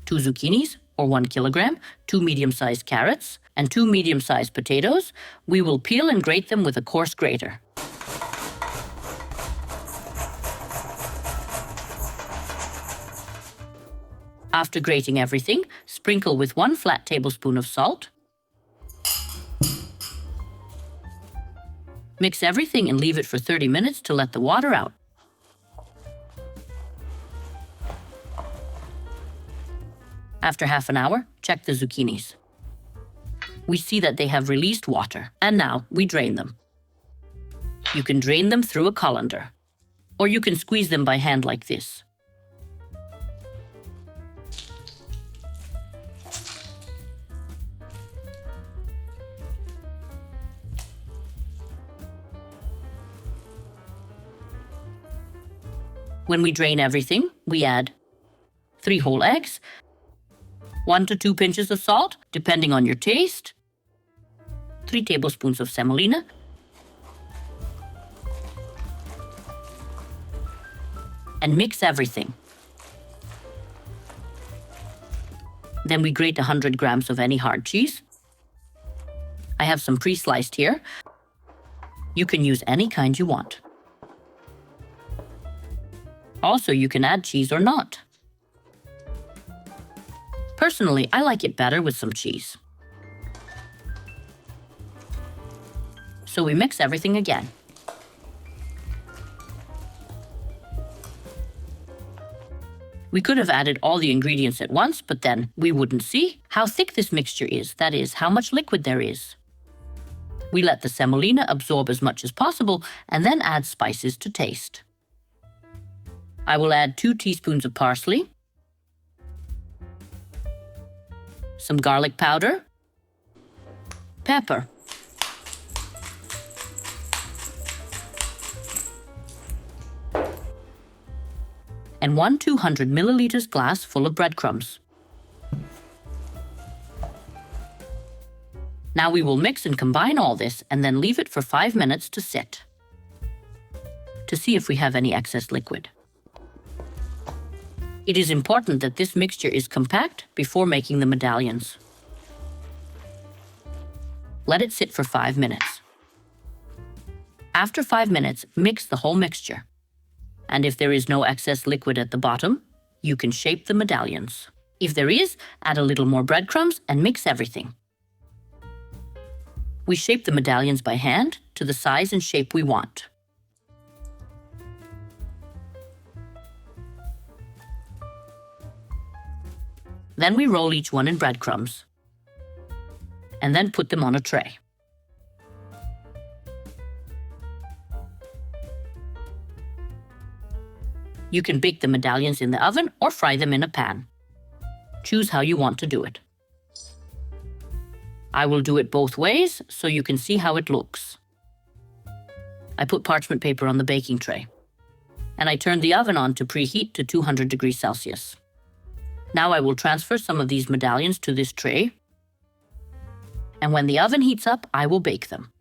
2 zucchinis, or 1 kilogram, 2 medium-sized carrots, and 2 medium-sized potatoes. We will peel and grate them with a coarse grater. After grating everything, sprinkle with 1 flat tablespoon of salt. Mix everything and leave it for 30 minutes to let the water out. After half an hour, check the zucchinis. We see that they have released water, and now we drain them. You can drain them through a colander, or you can squeeze them by hand like this. When we drain everything, we add 3 whole eggs, 1 to 2 pinches of salt, depending on your taste, 3 tablespoons of semolina, and mix everything. Then we grate 100 grams of any hard cheese. I have some pre-sliced here. You can use any kind you want. Also, you can add cheese or not. Personally, I like it better with some cheese. So we mix everything again. We could have added all the ingredients at once, but then we wouldn't see how thick this mixture is, that is, how much liquid there is. We let the semolina absorb as much as possible and then add spices to taste. I will add 2 teaspoons of parsley, some garlic powder, pepper, and 1 200 milliliters glass full of breadcrumbs. Now we will mix and combine all this and then leave it for 5 minutes to sit, to see if we have any excess liquid. It is important that this mixture is compact before making the medallions. Let it sit for 5 minutes. After 5 minutes, mix the whole mixture. And if there is no excess liquid at the bottom, you can shape the medallions. If there is, add a little more breadcrumbs and mix everything. We shape the medallions by hand to the size and shape we want. Then we roll each one in breadcrumbs, and then put them on a tray. You can bake the medallions in the oven or fry them in a pan. Choose how you want to do it. I will do it both ways so you can see how it looks. I put parchment paper on the baking tray, and I turned the oven on to preheat to 200 degrees Celsius. Now I will transfer some of these medallions to this tray, and when the oven heats up, I will bake them.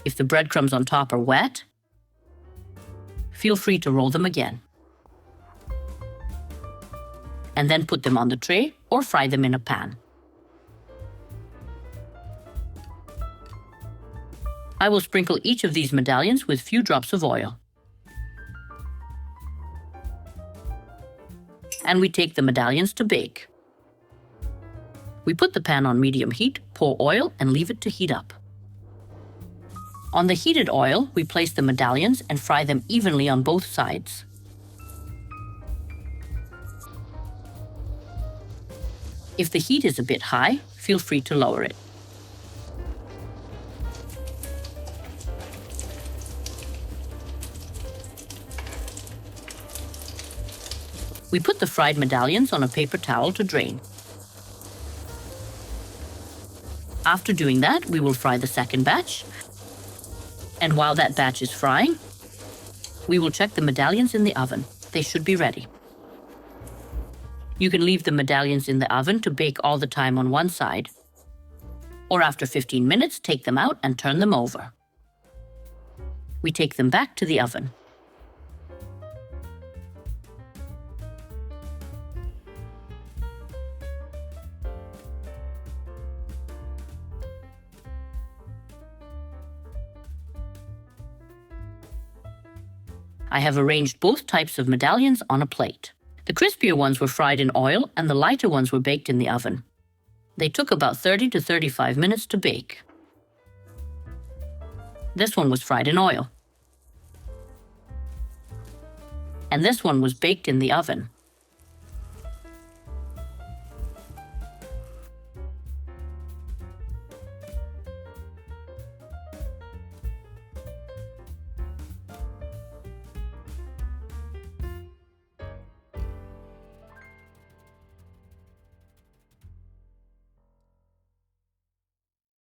If the breadcrumbs on top are wet, feel free to roll them again, and then put them on the tray or fry them in a pan. I will sprinkle each of these medallions with few drops of oil. And we take the medallions to bake. We put the pan on medium heat, pour oil, and leave it to heat up. On the heated oil, we place the medallions and fry them evenly on both sides. If the heat is a bit high, feel free to lower it. We put the fried medallions on a paper towel to drain. After doing that, we will fry the second batch. And while that batch is frying, we will check the medallions in the oven. They should be ready. You can leave the medallions in the oven to bake all the time on one side, or after 15 minutes, take them out and turn them over. We take them back to the oven. I have arranged both types of medallions on a plate. The crispier ones were fried in oil and the lighter ones were baked in the oven. They took about 30 to 35 minutes to bake. This one was fried in oil. And this one was baked in the oven.